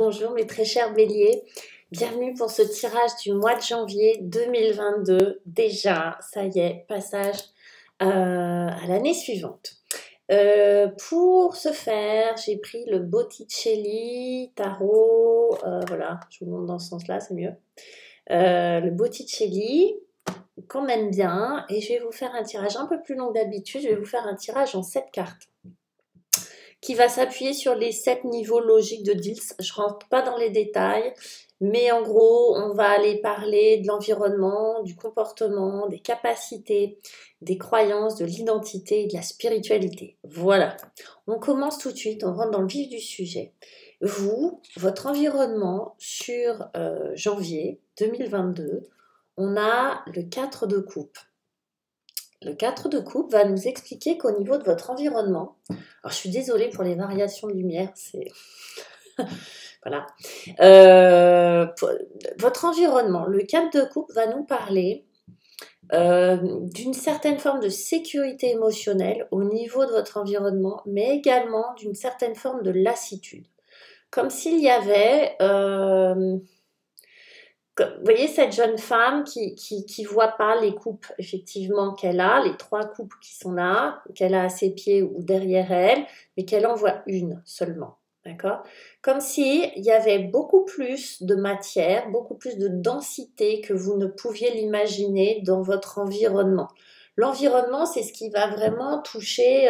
Bonjour mes très chers béliers, bienvenue pour ce tirage du mois de janvier 2022. Déjà, ça y est, passage à l'année suivante. Pour ce faire, j'ai pris le Botticelli Tarot, voilà, je vous montre dans ce sens-là, c'est mieux. Le Botticelli, qu'on aime bien, et je vais vous faire un tirage un peu plus long que d'habitude, je vais vous faire un tirage en 7 cartes qui va s'appuyer sur les 7 niveaux logiques de Diels. Je ne rentre pas dans les détails, mais en gros, on va aller parler de l'environnement, du comportement, des capacités, des croyances, de l'identité et de la spiritualité. Voilà. On commence tout de suite, on rentre dans le vif du sujet. Vous, votre environnement sur janvier 2022, on a le 4 de coupe. Le 4 de coupe va nous expliquer qu'au niveau de votre environnement, alors je suis désolée pour les variations de lumière, c'est... voilà. Votre environnement, le 4 de coupe va nous parler d'une certaine forme de sécurité émotionnelle au niveau de votre environnement, mais également d'une certaine forme de lassitude. Comme s'il y avait... vous voyez cette jeune femme qui voit pas les coupes effectivement qu'elle a, les 3 coupes qui sont là, qu'elle a à ses pieds ou derrière elle, mais qu'elle en voit une seulement, d'accord? Comme si il y avait beaucoup plus de matière, beaucoup plus de densité que vous ne pouviez l'imaginer dans votre environnement. L'environnement, c'est ce qui va vraiment toucher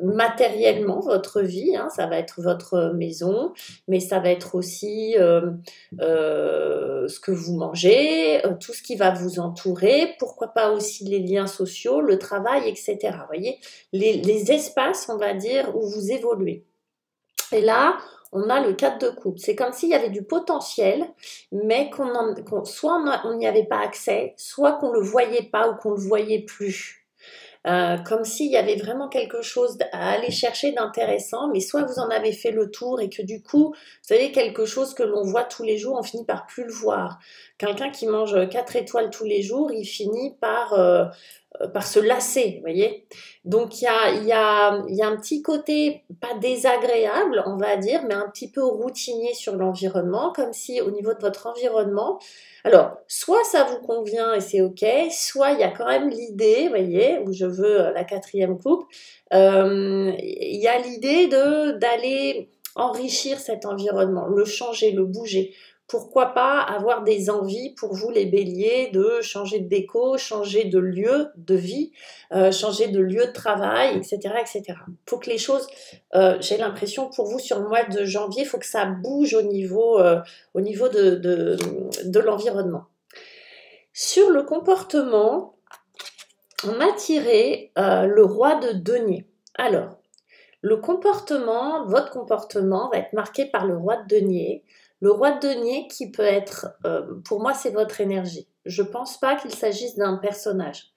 matériellement votre vie, hein, ça va être votre maison, mais ça va être aussi ce que vous mangez, tout ce qui va vous entourer, pourquoi pas aussi les liens sociaux, le travail, etc. Vous voyez, les espaces, on va dire, où vous évoluez. Et là, on a le 4 de coupe. C'est comme s'il y avait du potentiel, mais soit on n'y avait pas accès, soit qu'on ne le voyait pas ou qu'on ne le voyait plus. Comme s'il y avait vraiment quelque chose à aller chercher d'intéressant, mais soit vous en avez fait le tour et que du coup, vous savez, quelque chose que l'on voit tous les jours, on finit par plus le voir. Quelqu'un qui mange 4 étoiles tous les jours, il finit par se lasser, vous voyez. Donc il y a un petit côté pas désagréable, on va dire, mais un petit peu routinier sur l'environnement, comme si au niveau de votre environnement, alors soit ça vous convient et c'est ok, soit il y a quand même l'idée, vous voyez, où je veux la 4e coupe, il y a l'idée d'aller enrichir cet environnement, le changer, le bouger. Pourquoi pas avoir des envies pour vous les béliers de changer de déco, changer de lieu de vie, changer de lieu de travail, etc. etc. Il faut que les choses, j'ai l'impression pour vous sur le mois de janvier, il faut que ça bouge au niveau de l'environnement. Sur le comportement, on a tiré le roi de denier. Alors, votre comportement va être marqué par le roi de denier. Le roi de denier qui peut être, pour moi c'est votre énergie. Je pense pas qu'il s'agisse d'un personnage.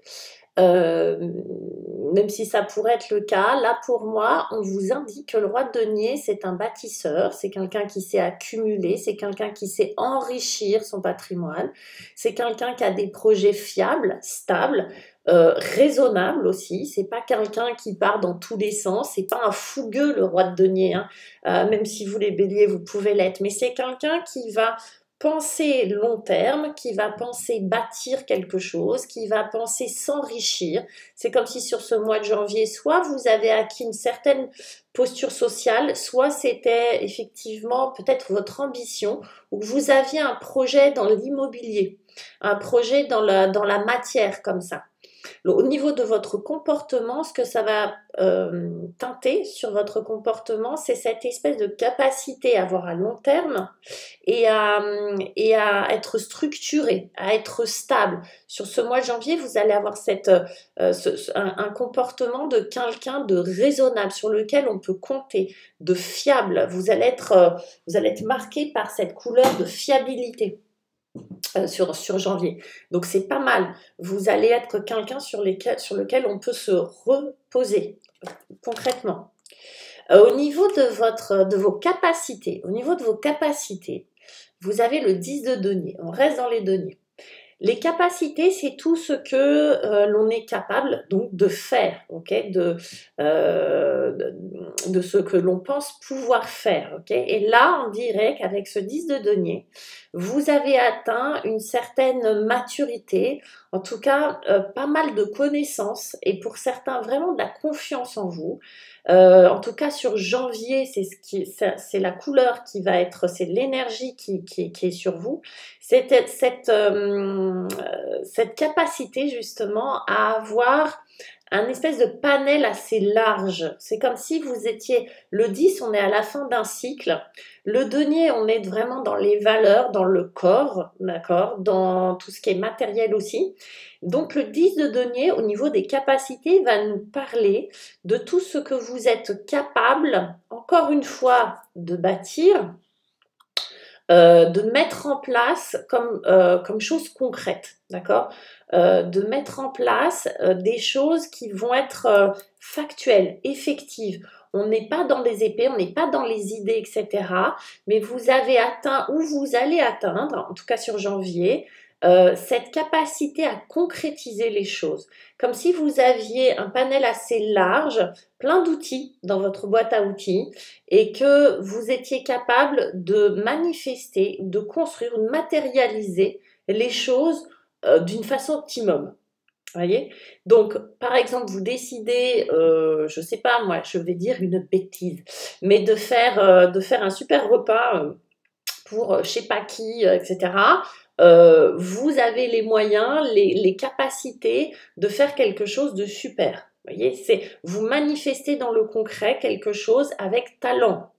Même si ça pourrait être le cas, là pour moi, on vous indique que le roi de denier, c'est un bâtisseur, c'est quelqu'un qui sait accumuler, c'est quelqu'un qui sait enrichir son patrimoine, c'est quelqu'un qui a des projets fiables, stables, raisonnables aussi, c'est pas quelqu'un qui part dans tous les sens, c'est pas un fougueux le roi de denier, hein. Même si vous les béliers, vous pouvez l'être, mais c'est quelqu'un qui va penser long terme, qui va penser bâtir quelque chose, qui va penser s'enrichir. C'est comme si sur ce mois de janvier, soit vous avez acquis une certaine posture sociale, soit c'était effectivement peut-être votre ambition, ou que vous aviez un projet dans l'immobilier, un projet dans la matière comme ça. Au niveau de votre comportement, ce que ça va teinter sur votre comportement, c'est cette espèce de capacité à voir à long terme et à être structuré, à être stable. Sur ce mois de janvier, vous allez avoir un comportement de quelqu'un de raisonnable, sur lequel on peut compter, de fiable. Vous allez être marqué par cette couleur de fiabilité. Sur janvier. Donc c'est pas mal. Vous allez être quelqu'un sur lequel on peut se reposer concrètement. Au niveau de vos capacités, vous avez le 10 de denier. On reste dans les deniers. Les capacités, c'est tout ce que l'on est capable donc de faire, ok, de ce que l'on pense pouvoir faire, ok. Et là, on dirait qu'avec ce 10 de denier, vous avez atteint une certaine maturité, en tout cas pas mal de connaissances et pour certains vraiment de la confiance en vous. En tout cas sur janvier, c'est la couleur qui va être, c'est l'énergie qui est sur vous. Cette capacité justement à avoir un espèce de panel assez large. C'est comme si vous étiez, le 10, on est à la fin d'un cycle. Le denier, on est vraiment dans les valeurs, dans le corps, d'accord, dans tout ce qui est matériel aussi. Donc le 10 de denier, au niveau des capacités, va nous parler de tout ce que vous êtes capable, encore une fois, de bâtir, de mettre en place comme chose concrète, d'accord, de mettre en place des choses qui vont être factuelles, effectives. On n'est pas dans les épées, on n'est pas dans les idées, etc. Mais vous avez atteint, ou vous allez atteindre, en tout cas sur janvier, cette capacité à concrétiser les choses. Comme si vous aviez un panel assez large, plein d'outils dans votre boîte à outils, et que vous étiez capable de manifester, de construire, de matérialiser les choses d'une façon optimum. Voyez. Donc, par exemple, vous décidez, je sais pas moi, je vais dire une bêtise, mais de faire un super repas pour je sais pas qui, etc. Vous avez les moyens, les capacités de faire quelque chose de super. Vous voyez, c'est vous manifestez dans le concret quelque chose avec talent.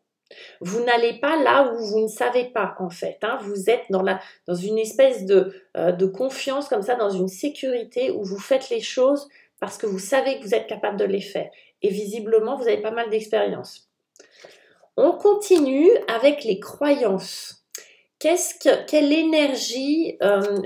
Vous n'allez pas là où vous ne savez pas en fait. Hein. Vous êtes dans une espèce de confiance comme ça, dans une sécurité où vous faites les choses parce que vous savez que vous êtes capable de les faire. Et visiblement, vous avez pas mal d'expérience. On continue avec les croyances. Quelle énergie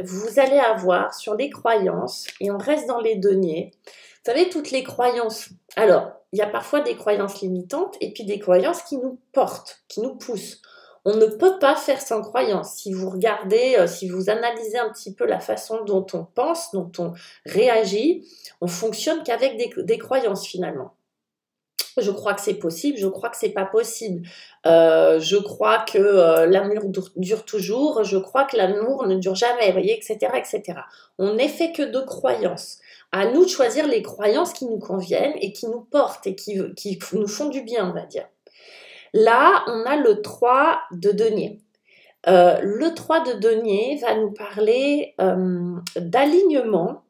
vous allez avoir sur les croyances? Et on reste dans les deniers. Vous savez, toutes les croyances. Alors, il y a parfois des croyances limitantes et puis des croyances qui nous portent, qui nous poussent. On ne peut pas faire sans croyances. Si vous regardez, si vous analysez un petit peu la façon dont on pense, dont on réagit, on fonctionne qu'avec des croyances finalement. Je crois que c'est possible, je crois que c'est pas possible. Je crois que l'amour dure toujours, je crois que l'amour ne dure jamais, vous voyez, etc., etc. On n'est fait que de croyances. À nous de choisir les croyances qui nous conviennent et qui nous portent et qui nous font du bien, on va dire. Là, on a le 3 de denier. Le 3 de denier va nous parler d'alignement,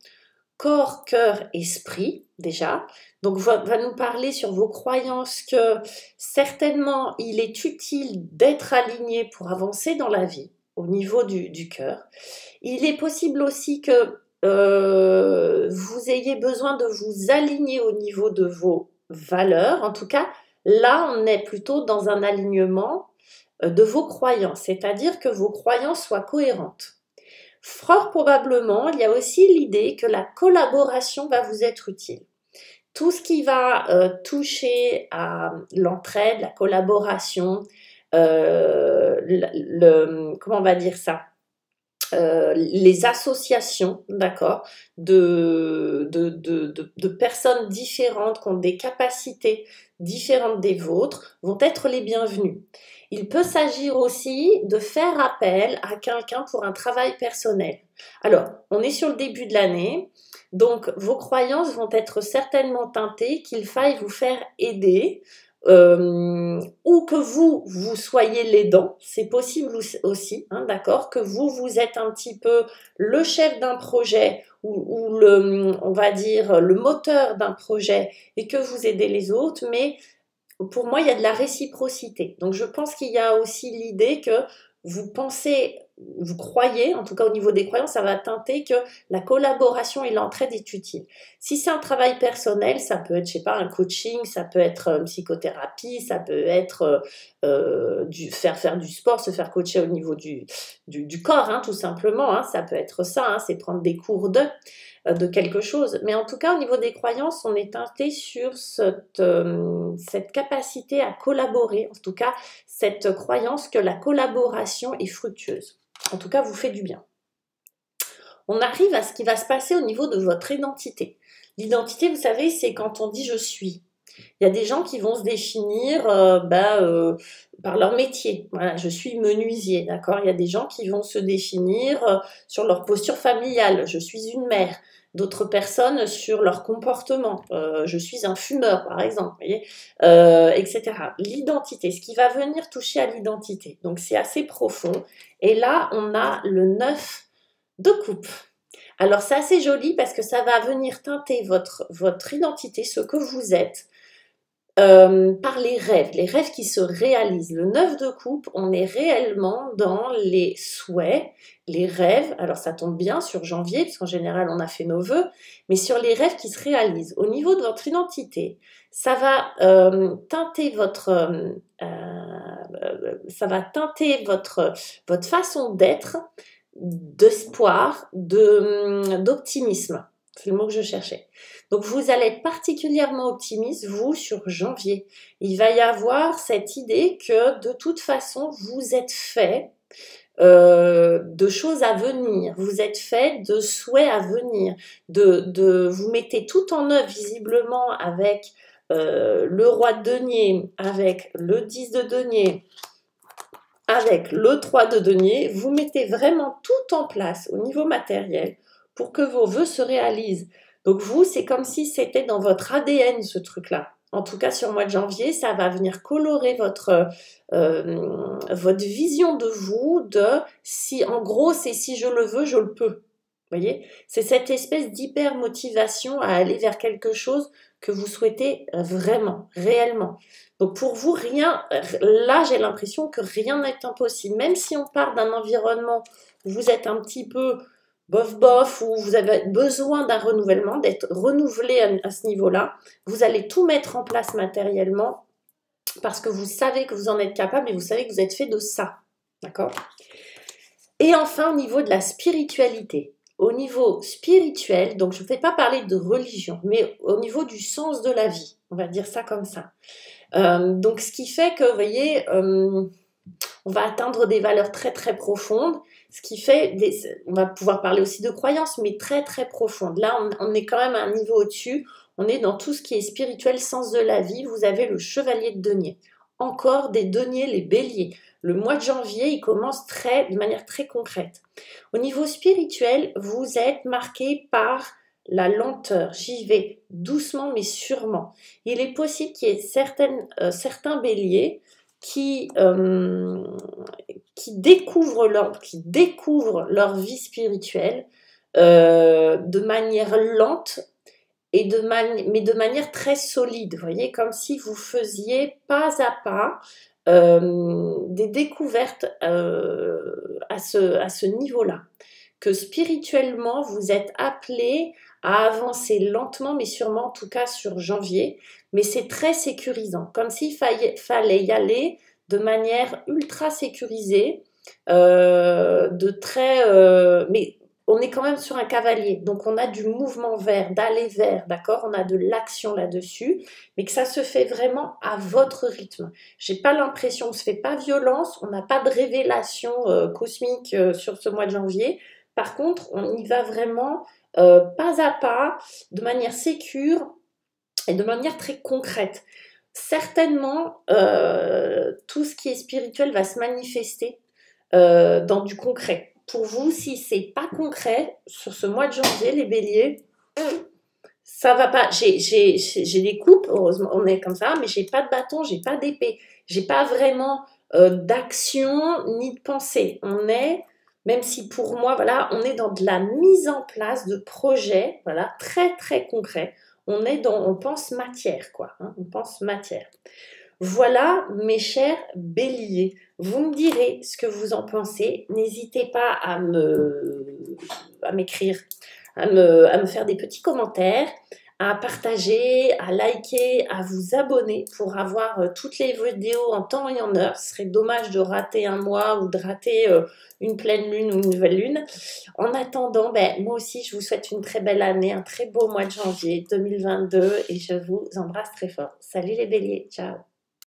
corps, cœur, esprit, déjà. Donc, va nous parler sur vos croyances que certainement, il est utile d'être aligné pour avancer dans la vie, au niveau du cœur. Il est possible aussi que vous ayez besoin de vous aligner au niveau de vos valeurs. En tout cas, là, on est plutôt dans un alignement de vos croyances, c'est-à-dire que vos croyances soient cohérentes. Fort probablement, il y a aussi l'idée que la collaboration va vous être utile. Tout ce qui va toucher à l'entraide, la collaboration, comment on va dire ça, les associations, d'accord, de personnes différentes qui ont des capacités différentes des vôtres vont être les bienvenues. Il peut s'agir aussi de faire appel à quelqu'un pour un travail personnel. Alors, on est sur le début de l'année, donc vos croyances vont être certainement teintées qu'il faille vous faire aider, ou que vous soyez l'aidant, c'est possible aussi, hein, d'accord, que vous êtes un petit peu le chef d'un projet ou on va dire le moteur d'un projet et que vous aidez les autres, mais pour moi, il y a de la réciprocité. Donc, je pense qu'il y a aussi l'idée que vous pensez, vous croyez, en tout cas au niveau des croyances, ça va teinter que la collaboration et l'entraide est utile. Si c'est un travail personnel, ça peut être, je sais pas, un coaching, ça peut être une psychothérapie, ça peut être faire du sport, se faire coacher au niveau du corps, hein, tout simplement. Hein, ça peut être ça, hein, c'est prendre des cours de quelque chose. Mais en tout cas, au niveau des croyances, on est teinté sur cette capacité à collaborer, en tout cas, cette croyance que la collaboration est fructueuse. En tout cas, vous fait du bien. On arrive à ce qui va se passer au niveau de votre identité. L'identité, vous savez, c'est quand on dit je suis. Il y a des gens qui vont se définir par leur métier. Voilà, je suis menuisier, d'accord? Il y a des gens qui vont se définir sur leur posture familiale. Je suis une mère. D'autres personnes sur leur comportement. Je suis un fumeur, par exemple, vous voyez, etc. L'identité, ce qui va venir toucher à l'identité. Donc, c'est assez profond. Et là, on a le 9 de coupe. Alors, c'est assez joli parce que ça va venir teinter votre identité, ce que vous êtes, par les rêves qui se réalisent. Le 9 de coupe, on est réellement dans les souhaits, les rêves. Alors ça tombe bien sur janvier, puisqu'en général on a fait nos vœux, mais sur les rêves qui se réalisent. Au niveau de votre identité, ça va teinter votre façon d'être, d'espoir, d'optimisme. C'est le mot que je cherchais. Donc, vous allez être particulièrement optimiste, vous, sur janvier. Il va y avoir cette idée que, de toute façon, vous êtes fait de choses à venir. Vous êtes fait de souhaits à venir. Vous mettez tout en œuvre, visiblement, avec le roi de denier, avec le 10 de denier, avec le 3 de denier. Vous mettez vraiment tout en place au niveau matériel pour que vos vœux se réalisent. Donc vous, c'est comme si c'était dans votre ADN ce truc-là. En tout cas, sur le mois de janvier, ça va venir colorer votre vision de vous, en gros, c'est si je le veux, je le peux. Vous voyez? C'est cette espèce d'hyper motivation à aller vers quelque chose que vous souhaitez vraiment, réellement. Donc pour vous, là j'ai l'impression que rien n'est impossible. Même si on part d'un environnement où vous êtes un petit peu bof, où vous avez besoin d'un renouvellement, d'être renouvelé à ce niveau-là, vous allez tout mettre en place matériellement parce que vous savez que vous en êtes capable et vous savez que vous êtes fait de ça. D'accord? Et enfin, au niveau de la spiritualité. Au niveau spirituel, donc je ne vais pas parler de religion, mais au niveau du sens de la vie, on va dire ça comme ça. Donc ce qui fait que, vous voyez, on va atteindre des valeurs très très profondes, ce qui fait, on va pouvoir parler aussi de croyances, mais très très profondes. Là, on est quand même à un niveau au-dessus, on est dans tout ce qui est spirituel, sens de la vie. Vous avez le chevalier de denier, encore des deniers, les béliers. Le mois de janvier, il commence de manière très concrète. Au niveau spirituel, vous êtes marqué par la lenteur. J'y vais doucement mais sûrement. Il est possible qu'il y ait certains béliers qui découvrent leur vie spirituelle de manière lente, mais de manière très solide. Vous voyez, comme si vous faisiez pas à pas des découvertes à ce niveau-là. Que spirituellement, vous êtes appelé à avancer lentement, mais sûrement, en tout cas sur janvier. Mais c'est très sécurisant, comme s'il fallait y aller de manière ultra sécurisée, mais on est quand même sur un cavalier, donc on a du mouvement vers, d'aller vers, d'accord? On a de l'action là-dessus, mais que ça se fait vraiment à votre rythme. J'ai pas l'impression, on se fait pas violence, on n'a pas de révélation cosmique sur ce mois de janvier. Par contre, on y va vraiment pas à pas, de manière sécure et de manière très concrète. Certainement, tout ce qui est spirituel va se manifester dans du concret. Pour vous, si c'est pas concret, sur ce mois de janvier, les béliers, ça va pas. J'ai des coupes, heureusement, on est comme ça, mais j'ai pas de bâton, j'ai pas d'épée. J'ai pas vraiment d'action ni de pensée. Même si pour moi, voilà, on est dans de la mise en place de projets, voilà, très très concret. On pense matière, quoi. Hein, on pense matière. Voilà, mes chers béliers. Vous me direz ce que vous en pensez. N'hésitez pas à m'écrire, à me faire des petits commentaires, à partager, à liker, à vous abonner pour avoir toutes les vidéos en temps et en heure. Ce serait dommage de rater un mois ou de rater une pleine lune ou une nouvelle lune. En attendant, moi aussi, je vous souhaite une très belle année, un très beau mois de janvier 2022 et je vous embrasse très fort. Salut les béliers, ciao!